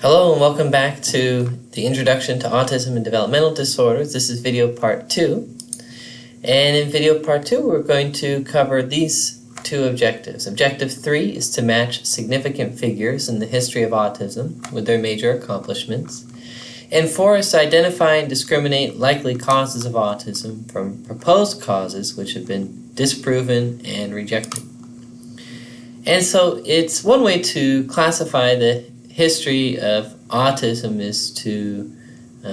Hello and welcome back to the Introduction to Autism and Developmental Disorders. This is video part 2. And in video part 2 we're going to cover these two objectives. Objective 3 is to match significant figures in the history of autism with their major accomplishments. And 4 is to identify and discriminate likely causes of autism from proposed causes which have been disproven and rejected. And so it's one way to classify the history of autism is to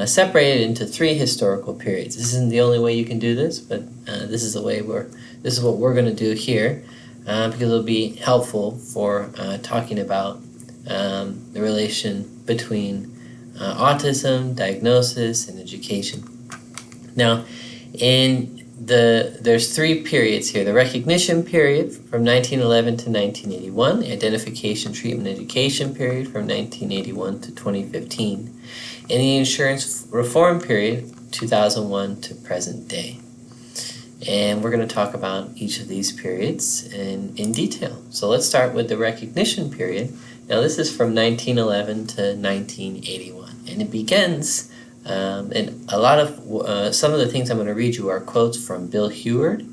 separate it into 3 historical periods. This isn't the only way you can do this, but this is what we're going to do here because it'll be helpful for talking about the relation between autism, diagnosis, and education. Now, there's 3 periods here. The recognition period from 1911 to 1981, the identification, treatment, education period from 1981 to 2015, and the insurance reform period 2001 to present day. And we're going to talk about each of these periods in detail. So let's start with the recognition period. Now this is from 1911 to 1981, and it begins and a lot of some of the things I'm going to read you are quotes from Bill Heward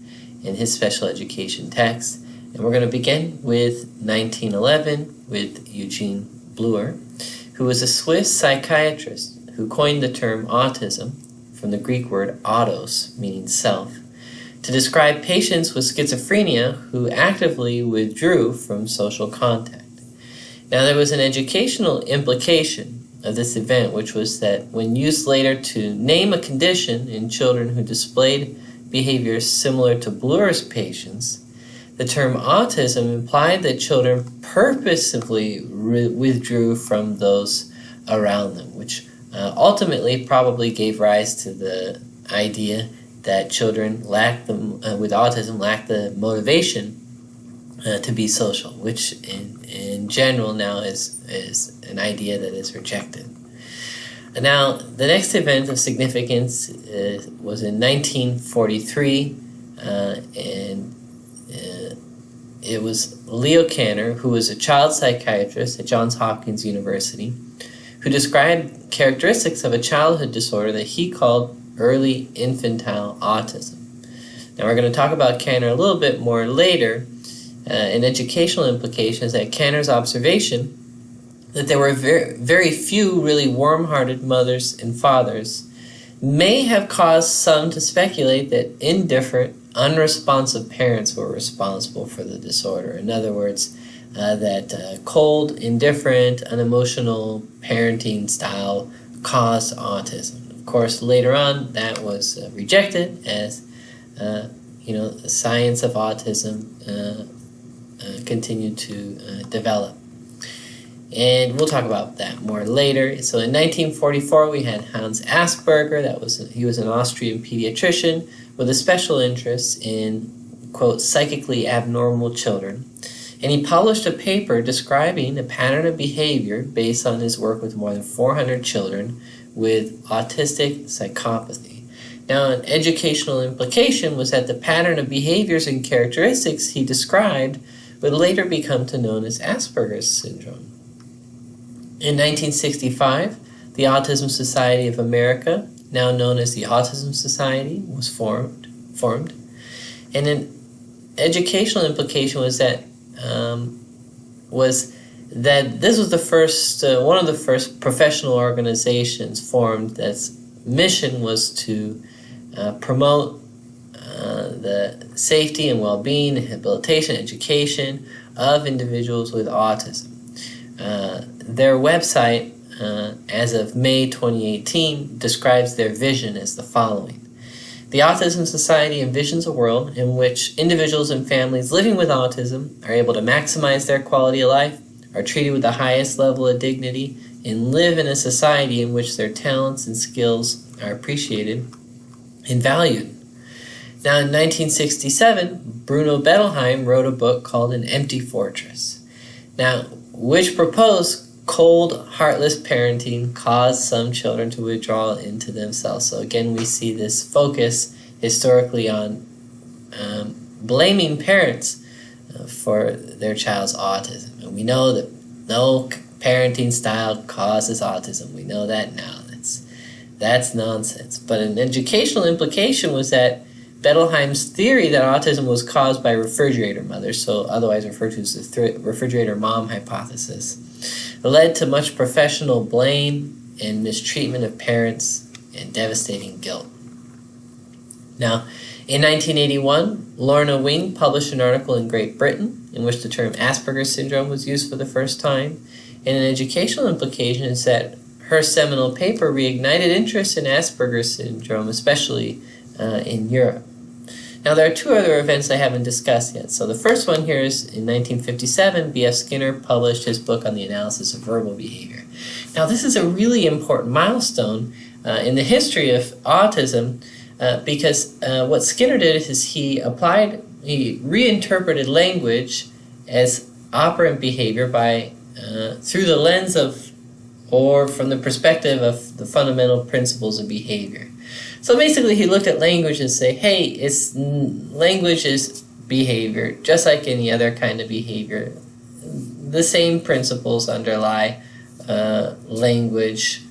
in his special education text. And we're going to begin with 1911 with Eugene Bleuer, who was a Swiss psychiatrist who coined the term autism from the Greek word autos, meaning self, to describe patients with schizophrenia who actively withdrew from social contact. Now there was an educational implication of this event, which was that when used later to name a condition in children who displayed behaviors similar to Bleur's patients, the term autism implied that children purposefully withdrew from those around them, which ultimately probably gave rise to the idea that children with autism lack the motivation to be social, which in general now is an idea that is rejected. And now the next event of significance was in 1943, and it was Leo Kanner, who was a child psychiatrist at Johns Hopkins University, who described characteristics of a childhood disorder that he called early infantile autism. Now we're going to talk about Kanner a little bit more later. An educational implication is that Kanner's observation that there were very few really warm-hearted mothers and fathers may have caused some to speculate that indifferent, unresponsive parents were responsible for the disorder. In other words, that cold, indifferent, unemotional parenting style caused autism. Of course, later on, that was rejected as the science of autism continued to develop. And we'll talk about that more later. So in 1944 we had Hans Asperger. He was an Austrian pediatrician with a special interest in, quote, psychically abnormal children. And he published a paper describing a pattern of behavior based on his work with more than 400 children with autistic psychopathy. Now, an educational implication was that the pattern of behaviors and characteristics he described would later become known as Asperger's syndrome. In 1965, the Autism Society of America, now known as the Autism Society, was formed. And an educational implication was that this was the first one of the first professional organizations formed that's mission was to promote the safety and well-being, rehabilitation, education of individuals with autism. Their website, as of May 2018, describes their vision as the following. The Autism Society envisions a world in which individuals and families living with autism are able to maximize their quality of life, are treated with the highest level of dignity, and live in a society in which their talents and skills are appreciated and valued. Now, in 1967, Bruno Bettelheim wrote a book called An Empty Fortress, which proposed cold, heartless parenting caused some children to withdraw into themselves. So again, we see this focus historically on blaming parents for their child's autism. And we know that no parenting style causes autism. We know that now. That's nonsense. But an educational implication was that Bettelheim's theory that autism was caused by refrigerator mothers, so otherwise referred to as the refrigerator mom hypothesis, led to much professional blame and mistreatment of parents and devastating guilt. Now, in 1981, Lorna Wing published an article in Great Britain in which the term Asperger's syndrome was used for the first time, and an educational implication is that her seminal paper reignited interest in Asperger's syndrome, especially in Europe. Now, there are two other events I haven't discussed yet. So the first one here is in 1957, B.F. Skinner published his book on the analysis of verbal behavior. Now, this is a really important milestone in the history of autism because what Skinner did is he reinterpreted language as operant behavior by through the lens of or from the perspective of the fundamental principles of behavior. So basically he looked at language and said, hey, language is behavior, just like any other kind of behavior. The same principles underlie language.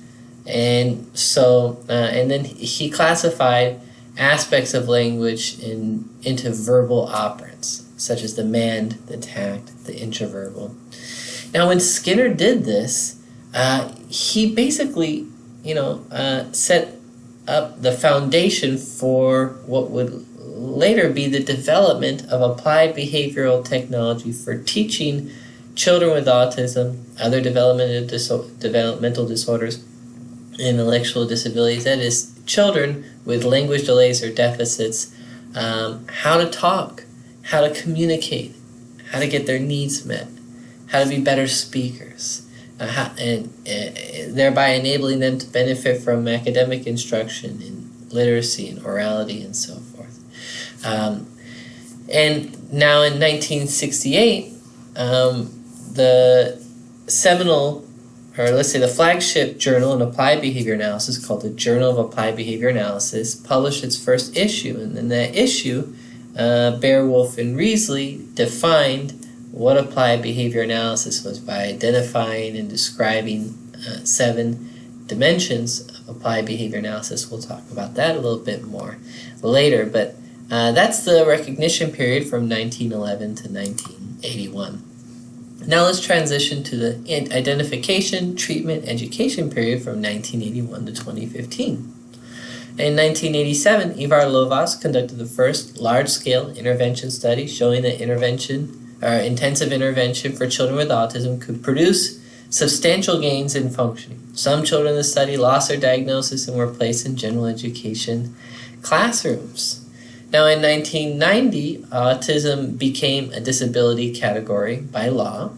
And so, and then he classified aspects of language into verbal operants, such as the mand, the tact, the intraverbal. Now when Skinner did this, he basically, set up the foundation for what would later be the development of applied behavioral technology for teaching children with autism, other developmental disorders, and intellectual disabilities, that is, children with language delays or deficits, how to talk, how to communicate, how to get their needs met, how to be better speakers, and thereby enabling them to benefit from academic instruction in literacy and orality and so forth. And now in 1968, the seminal, or let's say the flagship journal in applied behavior analysis called the Journal of Applied Behavior Analysis published its first issue. And in that issue, Beowulf and Riesly defined what applied behavior analysis was by identifying and describing 7 dimensions of applied behavior analysis. We'll talk about that a little bit more later, but that's the recognition period from 1911 to 1981. Now let's transition to the identification, treatment, education period from 1981 to 2015. In 1987, Ivar Lovaas conducted the first large-scale intervention study showing that intensive intervention for children with autism could produce substantial gains in functioning. Some children in the study lost their diagnosis and were placed in general education classrooms. Now in 1990, autism became a disability category by law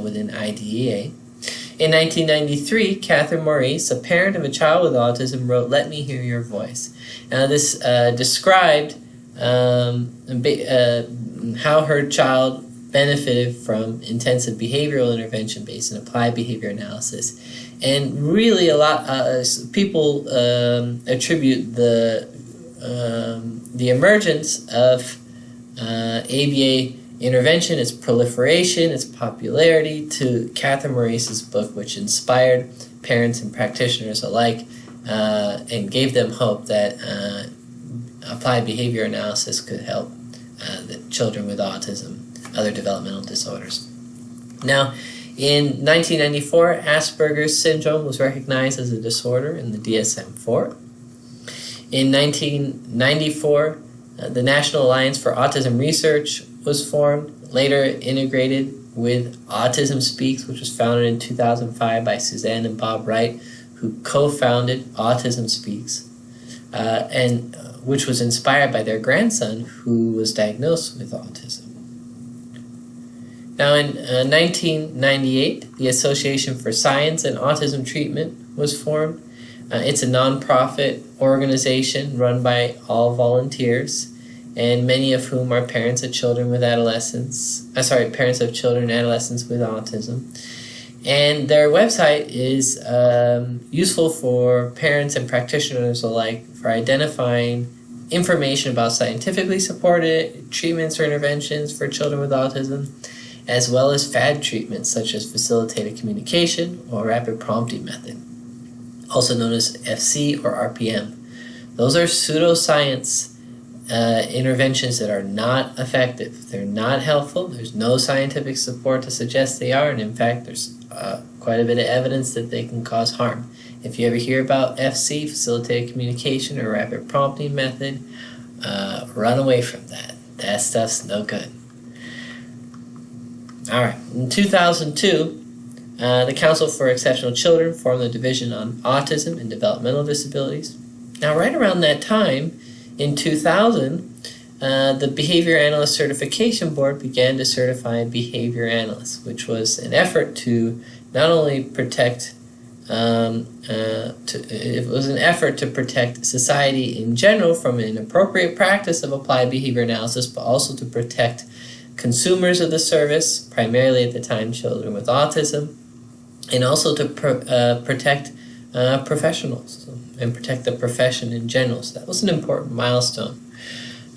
within IDEA. In 1993, Catherine Maurice, a parent of a child with autism, wrote, "Let Me Hear Your Voice." Now this described how her child benefited from intensive behavioral intervention based on applied behavior analysis. And really a lot people attribute the emergence of ABA intervention, its proliferation, its popularity, to Catherine Maurice's book, which inspired parents and practitioners alike and gave them hope that applied behavior analysis could help the children with autism, other developmental disorders. Now, in 1994, Asperger's syndrome was recognized as a disorder in the DSM-4. In 1994, the National Alliance for Autism Research was formed, later integrated with Autism Speaks, which was founded in 2005 by Suzanne and Bob Wright, who co-founded Autism Speaks, and which was inspired by their grandson, who was diagnosed with autism. Now in 1998, the Association for Science and Autism Treatment was formed. It's a non-profit organization run by all volunteers, and many of whom are parents of children with parents of children and adolescents with autism. And their website is useful for parents and practitioners alike for identifying information about scientifically supported treatments or interventions for children with autism, as well as fad treatments such as facilitated communication or rapid prompting method, also known as FC or RPM. Those are pseudoscience interventions that are not effective. They're not helpful. There's no scientific support to suggest they are, and in fact there's quite a bit of evidence that they can cause harm. If you ever hear about FC, facilitated communication or rapid prompting method, run away from that. That stuff's no good. Alright, in 2002, the Council for Exceptional Children formed the Division on Autism and Developmental Disabilities. Now, right around that time, in 2000, the Behavior Analyst Certification Board began to certify behavior analysts, which was an effort to not only protect, it was an effort to protect society in general from an inappropriate practice of applied behavior analysis, but also to protect consumers of the service, primarily at the time children with autism, and also to protect professionals and protect the profession in general. So that was an important milestone.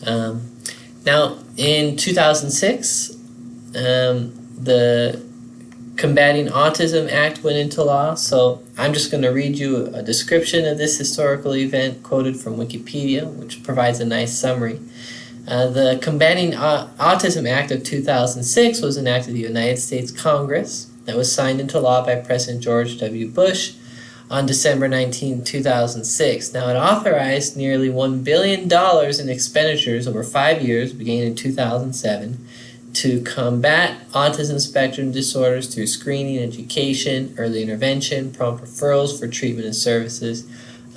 Now, in 2006, the Combating Autism Act went into law, so I'm just going to read you a description of this historical event quoted from Wikipedia, which provides a nice summary. The Combating Autism Act of 2006 was an act of the United States Congress that was signed into law by President George W. Bush on December 19, 2006. Now, it authorized nearly $1 billion in expenditures over 5 years, beginning in 2007, to combat autism spectrum disorders through screening, education, early intervention, prompt referrals for treatment and services,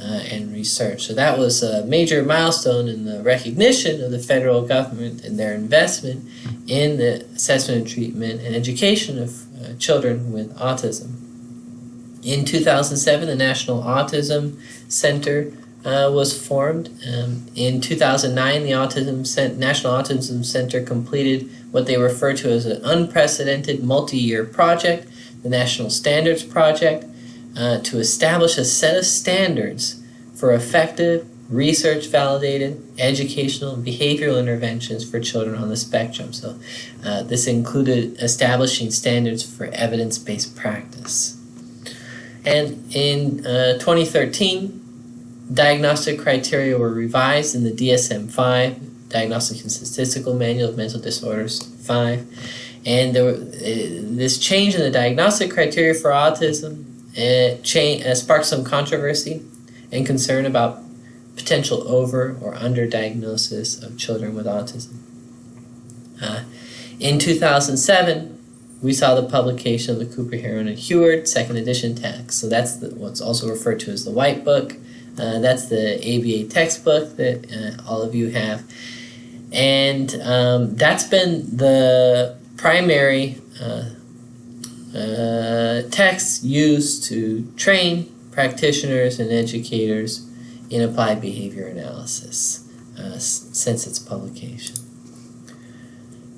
and research. So that was a major milestone in the recognition of the federal government and their investment in the assessment, treatment, and education of children with autism. In 2007, the National Autism Center was formed. In 2009, the National Autism Center completed what they refer to as an unprecedented multi-year project, the National Standards Project, to establish a set of standards for effective, research-validated, educational and behavioral interventions for children on the spectrum. So this included establishing standards for evidence-based practice. And in 2013, diagnostic criteria were revised in the DSM-5, Diagnostic and Statistical Manual of Mental Disorders 5. And this change in the diagnostic criteria for autism sparked some controversy and concern about potential over or under diagnosis of children with autism. In 2007, we saw the publication of the Cooper, Heron, and Heward second edition text. So that's what's also referred to as the White Book. That's the ABA textbook that all of you have. And that's been the primary text used to train practitioners and educators in applied behavior analysis since its publication.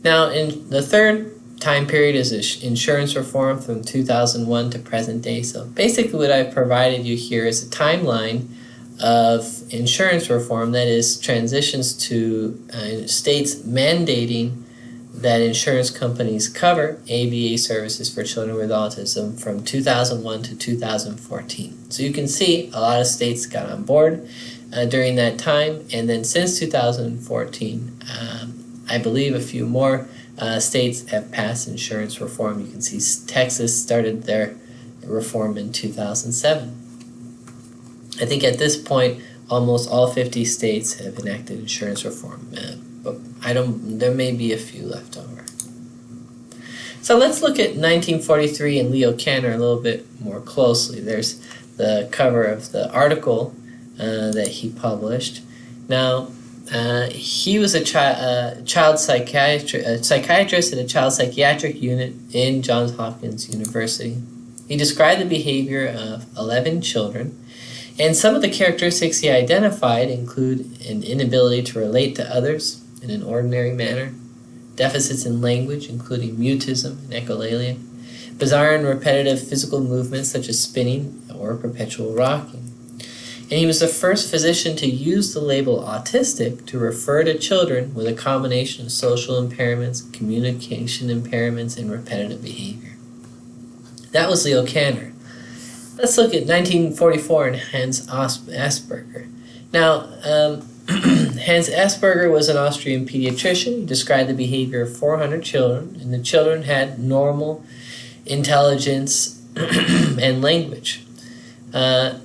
Now, in the third time period is insurance reform from 2001 to present day. So basically what I've provided you here is a timeline of insurance reform, that is, transitions to states mandating that insurance companies cover ABA services for children with autism from 2001 to 2014. So you can see a lot of states got on board during that time, and then since 2014, I believe a few more states have passed insurance reform. You can see Texas started their reform in 2007. I think at this point, almost all 50 states have enacted insurance reform, but there may be a few left over. So let's look at 1943 and Leo Kanner a little bit more closely. There's the cover of the article that he published. Now, he was a child psychiatrist at a child psychiatric unit in Johns Hopkins University. He described the behavior of 11 children, and some of the characteristics he identified include an inability to relate to others in an ordinary manner, deficits in language, including mutism and echolalia, bizarre and repetitive physical movements such as spinning or perpetual rocking. and he was the first physician to use the label autistic to refer to children with a combination of social impairments, communication impairments, and repetitive behavior. That was Leo Kanner. Let's look at 1944 and Hans Asperger. Now, Hans Asperger was an Austrian pediatrician. He described the behavior of 400 children, and the children had normal intelligence and language. That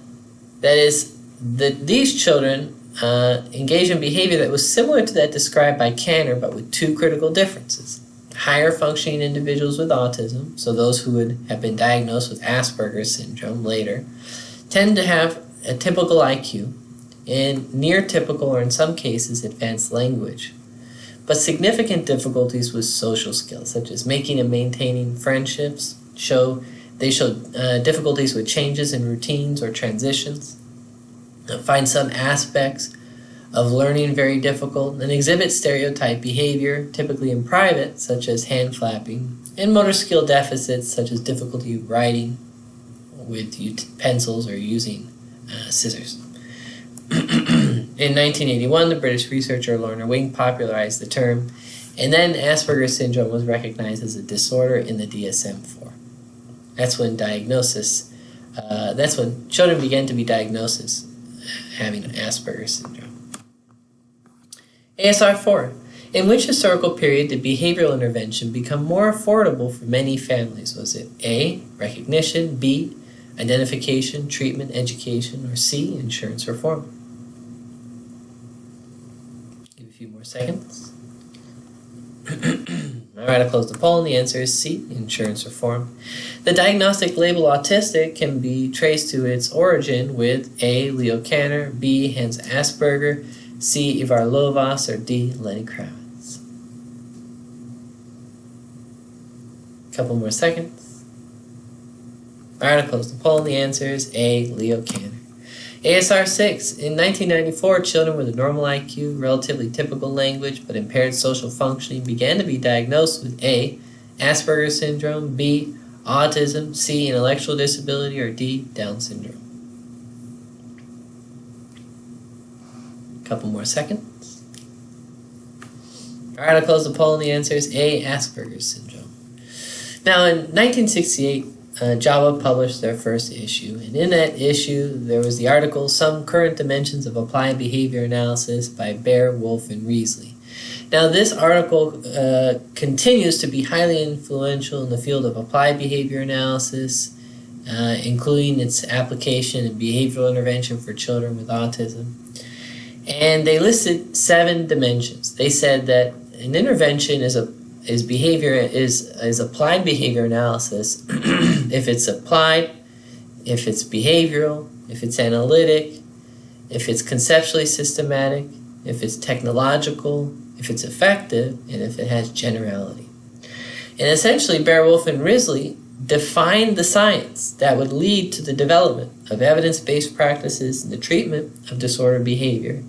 is, these children engaged in behavior that was similar to that described by Kanner, but with two critical differences. Higher functioning individuals with autism, so those who would have been diagnosed with Asperger's syndrome later, tend to have a typical IQ and near typical, or in some cases, advanced language, but significant difficulties with social skills, such as making and maintaining friendships. They show difficulties with changes in routines or transitions, find some aspects of learning very difficult, and exhibit stereotype behavior, typically in private, such as hand flapping, and motor skill deficits, such as difficulty writing with pencils or using scissors. In 1981, the British researcher Lorna Wing popularized the term, and then Asperger's syndrome was recognized as a disorder in the DSM-4. That's when children began to be diagnosed as having Asperger's syndrome. ASR4. In which historical period did behavioral intervention become more affordable for many families? Was it A, recognition, B, identification, treatment, education, or C, insurance reform? Give a few more seconds. Alright, I'll close the poll, and the answer is C, insurance reform. The diagnostic label autistic can be traced to its origin with A, Leo Kanner, B, Hans Asperger, C, Ivar Lovaas, or D, Lenny Kravitz. Couple more seconds. Alright, I'll close the poll, and the answer is A, Leo Kanner. ASR6. In 1994, children with a normal IQ, relatively typical language, but impaired social functioning began to be diagnosed with A, Asperger's syndrome, B, autism, C, intellectual disability, or D, Down syndrome. Couple more seconds. Alright, I'll close the poll, and the answer is A, Asperger's syndrome. Now, in 1968, JAWA published their first issue, and in that issue there was the article Some Current Dimensions of Applied Behavior Analysis by Bear, Wolf, and Riesly. Now, this article continues to be highly influential in the field of applied behavior analysis, including its application in behavioral intervention for children with autism. And they listed 7 dimensions. They said that an intervention is applied behavior analysis if it's applied, if it's behavioral, if it's analytic, if it's conceptually systematic, if it's technological, if it's effective, and if it has generality. And essentially, Bear, Wolf, and Riesly defined the science that would lead to the development of evidence-based practices in the treatment of disordered behavior,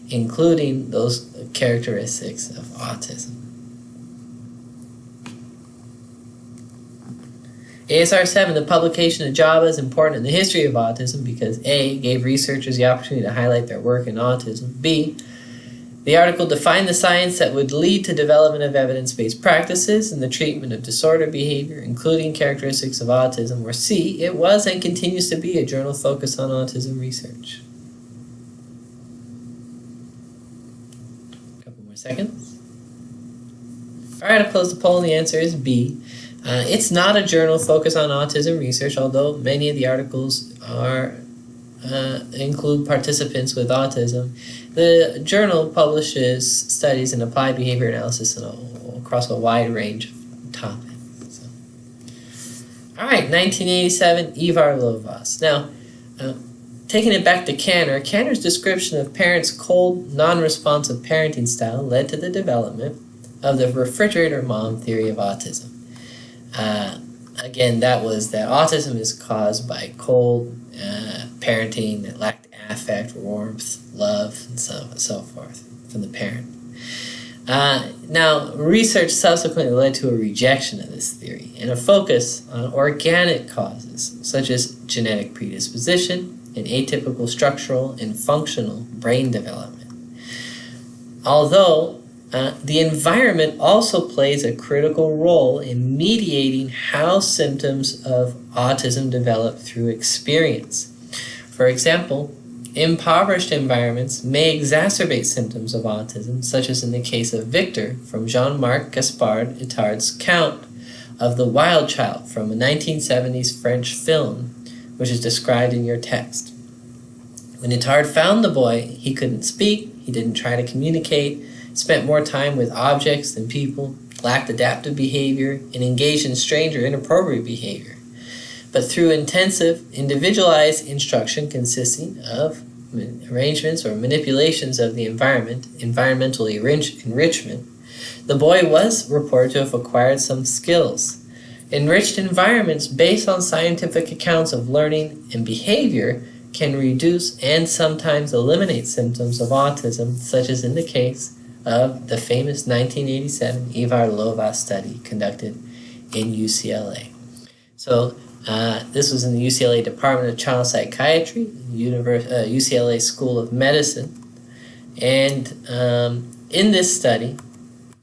including those characteristics of autism. ASR7, the publication of JAWA is important in the history of autism because A, gave researchers the opportunity to highlight their work in autism, B, the article defined the science that would lead to development of evidence-based practices in the treatment of disordered behavior, including characteristics of autism, or C, it was and continues to be a journal focused on autism research. A couple more seconds. Alright, I'll close the poll, and the answer is B. It's not a journal focused on autism research, although many of the articles include participants with autism. The journal publishes studies in applied behavior analysis across a wide range of topics. Alright, 1987, Ivar Lovaas. Now, taking it back to Kanner, Kanner's description of parents' cold, non-responsive parenting style led to the development of the refrigerator mom theory of autism. Again, that was that autism is caused by cold parenting that lacked affect, warmth, love, and so forth from the parent. Now, research subsequently led to a rejection of this theory and a focus on organic causes such as genetic predisposition, and atypical structural and functional brain development. Although the environment also plays a critical role in mediating how symptoms of autism develop through experience. For example, impoverished environments may exacerbate symptoms of autism, such as in the case of Victor from Jean-Marc Gaspard Itard's Count of the Wild Child from a 1970s French film, which is described in your text. When Itard found the boy, he couldn't speak, he didn't try to communicate, spent more time with objects than people, lacked adaptive behavior, and engaged in strange or inappropriate behavior. But through intensive, individualized instruction consisting of arrangements or manipulations of the environment, environmental enrichment, the boy was reported to have acquired some skills. Enriched environments based on scientific accounts of learning and behavior can reduce and sometimes eliminate symptoms of autism, such as in the case of the famous 1987 Ivar Lovaas study conducted in UCLA. So this was in the UCLA Department of Child Psychiatry, UCLA School of Medicine, and in this study,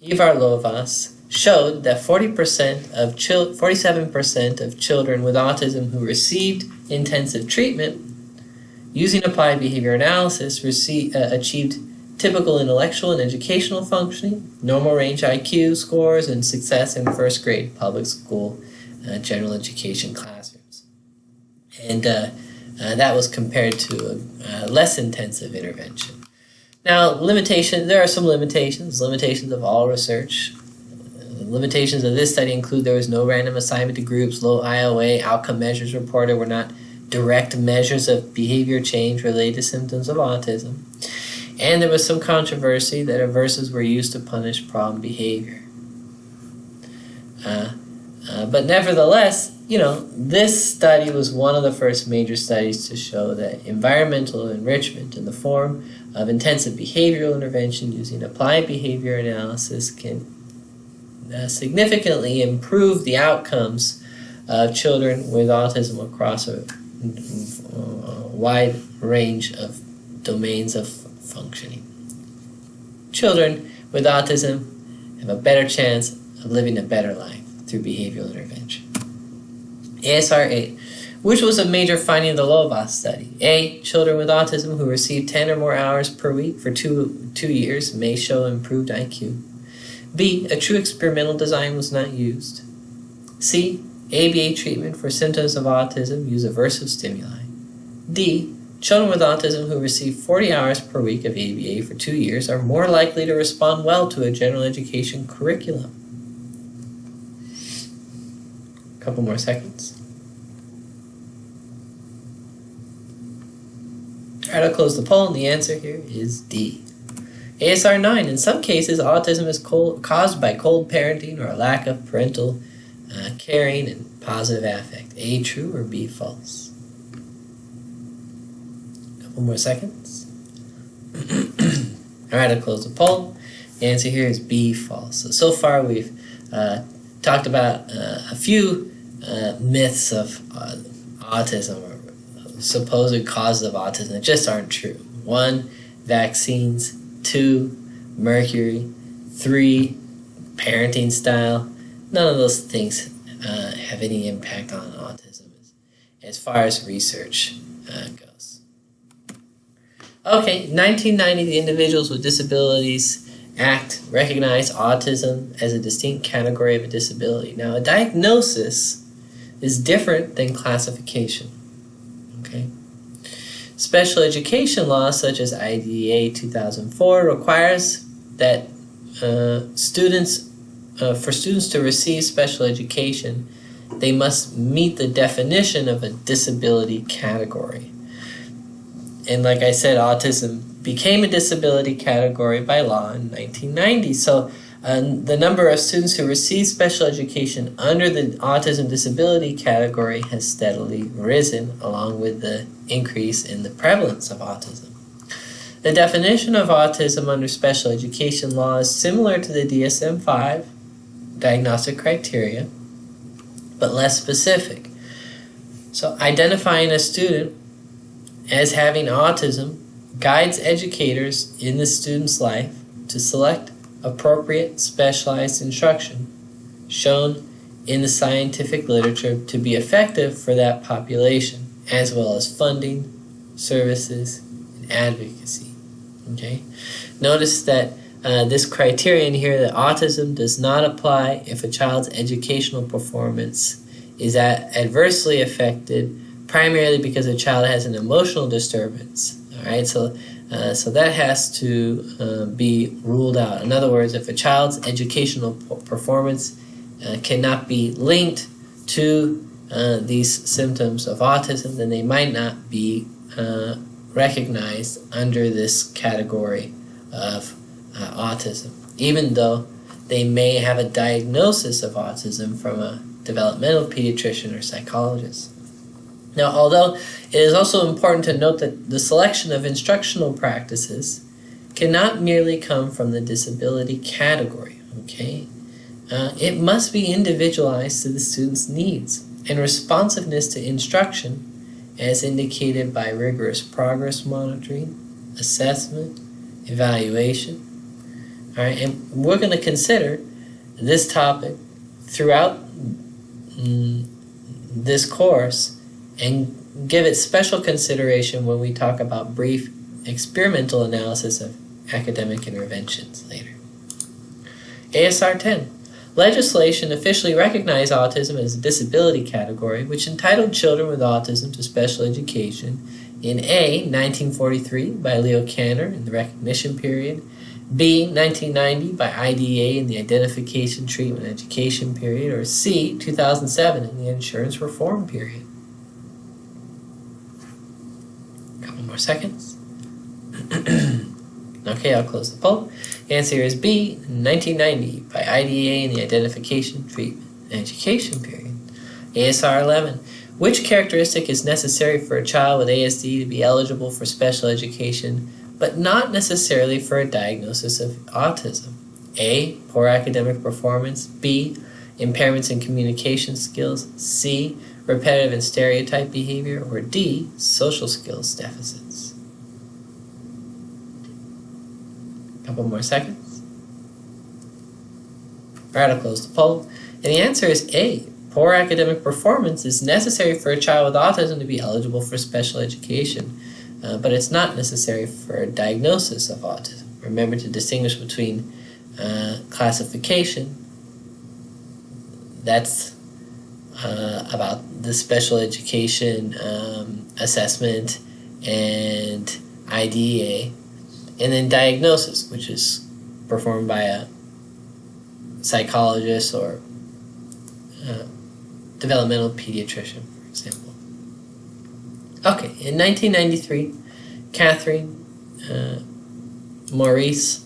Ivar Lovaas showed that 47% of children with autism who received intensive treatment using applied behavior analysis achieved typical intellectual and educational functioning, normal range IQ scores, and success in first grade public school general education classrooms. And that was compared to a less intensive intervention. Now, there are some limitations of all research. Limitations of this study include there was no random assignment to groups, low IOA, outcome measures reported were not direct measures of behavior change related to symptoms of autism. And there was some controversy that aversives were used to punish problem behavior. But nevertheless, this study was one of the first major studies to show that environmental enrichment in the form of intensive behavioral intervention using applied behavior analysis can significantly improve the outcomes of children with autism across a wide range of domains of functioning. Children with autism have a better chance of living a better life through behavioral intervention. ASR 8. Which was a major finding of the Lovaas study? A. Children with autism who receive 10 or more hours per week for 2 years may show improved IQ. B. A true experimental design was not used. C. ABA treatment for symptoms of autism use aversive stimuli. D. Children with autism who receive 40 hours per week of ABA for 2 years are more likely to respond well to a general education curriculum. A couple more seconds. Alright, I'll close the poll, and the answer here is D. ASR 9. In some cases, autism is caused by cold parenting or a lack of parental caring and positive affect. A, true, or B, false? A couple more seconds. Alright, I'll close the poll. The answer here is B, false. So far we've talked about a few myths of autism, or supposed causes of autism that just aren't true. 1, vaccines. 2, mercury. 3, parenting style. None of those things have any impact on autism as far as research goes. Okay, 1990, the Individuals with Disabilities Act recognized autism as a distinct category of a disability. Now, a diagnosis is different than classification. Okay? Special education law, such as IDEA 2004, requires that for students to receive special education, they must meet the definition of a disability category. And like I said, autism became a disability category by law in 1990. So the number of students who receive special education under the autism disability category has steadily risen, along with the increase in the prevalence of autism. The definition of autism under special education law is similar to the DSM-5 diagnostic criteria, but less specific. So identifying a student as having autism guides educators in the student's life to select appropriate specialized instruction shown in the scientific literature to be effective for that population, as well as funding, services, and advocacy. Okay? Notice that this criterion here, that autism does not apply if a child's educational performance is adversely affected primarily because a child has an emotional disturbance. All right, so that has to be ruled out. In other words, if a child's educational performance cannot be linked to these symptoms of autism, then they might not be recognized under this category of autism, even though they may have a diagnosis of autism from a developmental pediatrician or psychologist. Now, although it is also important to note that the selection of instructional practices cannot merely come from the disability category, okay? It must be individualized to the student's needs and responsiveness to instruction as indicated by rigorous progress monitoring, assessment, evaluation. All right, and we're going to consider this topic throughout this course and give it special consideration when we talk about brief experimental analysis of academic interventions later. ASR 10. Legislation officially recognized autism as a disability category, which entitled children with autism to special education in A, 1943 by Leo Kanner in the recognition period, B, 1990 by IDEA in the identification, treatment, education period, or C, 2007 in the insurance reform period. A couple more seconds. Okay, I'll close the poll. The answer is B, 1990 by IDEA in the identification, treatment, and education period. ASR 11. Which characteristic is necessary for a child with ASD to be eligible for special education, but not necessarily for a diagnosis of autism? A, poor academic performance. B, impairments in communication skills. C, repetitive and stereotype behavior. Or D, social skills deficits. Couple more seconds. All right, I'll close the poll. And the answer is A. Poor academic performance is necessary for a child with autism to be eligible for special education, but it's not necessary for a diagnosis of autism. Remember to distinguish between classification, that's about the special education assessment and IDEA, and then diagnosis, which is performed by a psychologist or developmental pediatrician, for example. Okay, in 1993, Catherine Maurice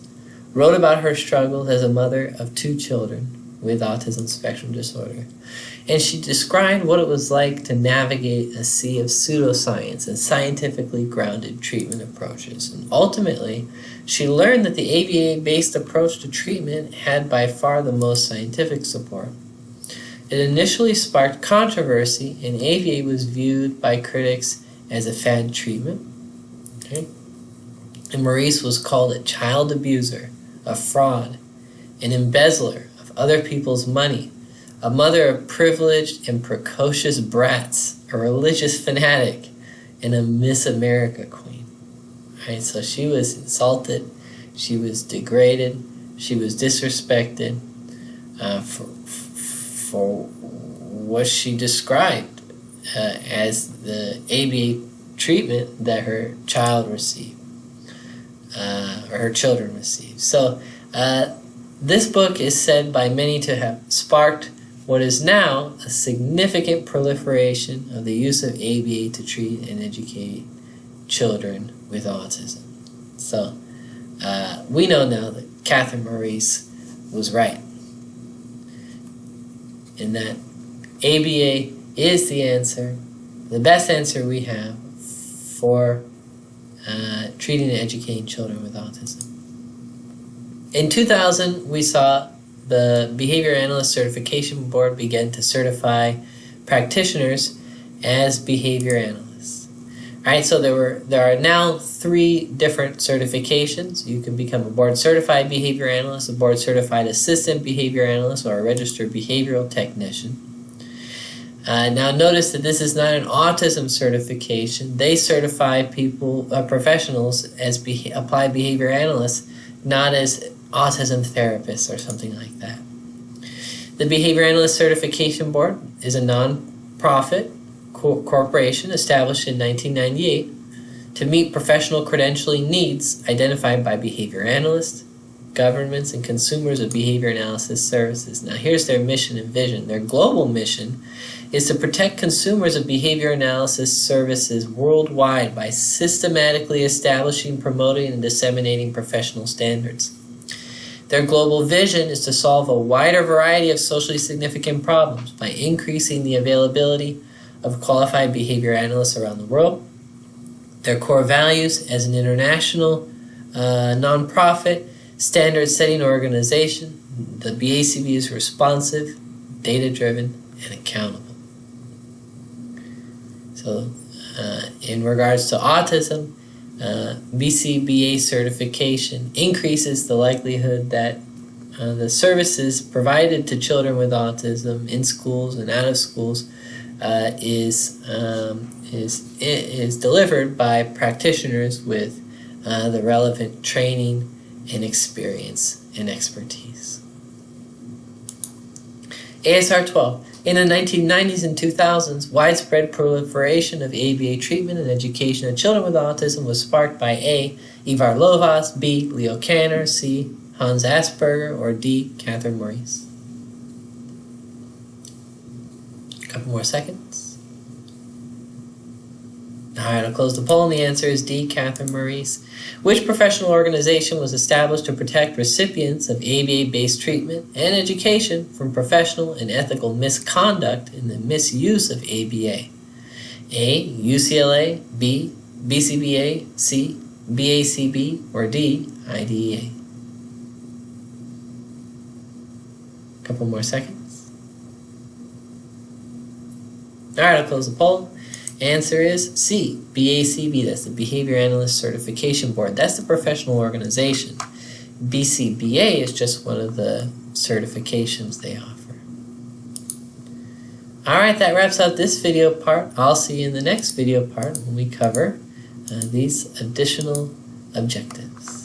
wrote about her struggles as a mother of 2 children with autism spectrum disorder. And she described what it was like to navigate a sea of pseudoscience and scientifically grounded treatment approaches. And ultimately, she learned that the ABA-based approach to treatment had by far the most scientific support. It initially sparked controversy, and ABA was viewed by critics as a fad treatment. Okay? And Maurice was called a child abuser, a fraud, an embezzler of other people's money, a mother of privileged and precocious brats, a religious fanatic, and a Miss America queen. Right? So she was insulted, she was degraded, she was disrespected for what she described as the ABA treatment that her child received, or her children received. So this book is said by many to have sparked what is now a significant proliferation of the use of ABA to treat and educate children with autism. So we know now that Catherine Maurice was right, in that ABA is the answer, the best answer we have for treating and educating children with autism. In 2000, we saw the Behavior Analyst Certification Board begin to certify practitioners as behavior analysts. Alright, so there are now 3 different certifications. You can become a board certified behavior analyst, a board certified assistant behavior analyst, or a registered behavioral technician. Now notice that this is not an autism certification. They certify people, professionals as applied behavior analysts, not as autism therapists or something like that. The Behavior Analyst Certification Board is a non-profit corporation established in 1998 to meet professional credentialing needs identified by behavior analysts, governments, and consumers of behavior analysis services. Now here's their mission and vision. Their global mission is to protect consumers of behavior analysis services worldwide by systematically establishing, promoting, and disseminating professional standards. Their global vision is to solve a wider variety of socially significant problems by increasing the availability of qualified behavior analysts around the world. Their core values as an international nonprofit standard-setting organization, the BACB is responsive, data-driven, and accountable. So in regards to autism, BCBA certification increases the likelihood that the services provided to children with autism in schools and out of schools is delivered by practitioners with the relevant training and experience and expertise. ASR 12. In the 1990s and 2000s, widespread proliferation of ABA treatment and education of children with autism was sparked by A. Ivar Lovaas, B. Leo Kanner, C. Hans Asperger, or D. Catherine Maurice. A couple more seconds. Alright, I'll close the poll, and the answer is D. Catherine Maurice. Which professional organization was established to protect recipients of ABA-based treatment and education from professional and ethical misconduct in the misuse of ABA? A. UCLA, B. BCBA, C. BACB, or D. IDEA. A couple more seconds. Alright, I'll close the poll. Answer is C, BACB, that's the Behavior Analyst Certification Board. That's the professional organization. BCBA is just one of the certifications they offer. Alright, that wraps up this video part. I'll see you in the next video part when we cover these additional objectives.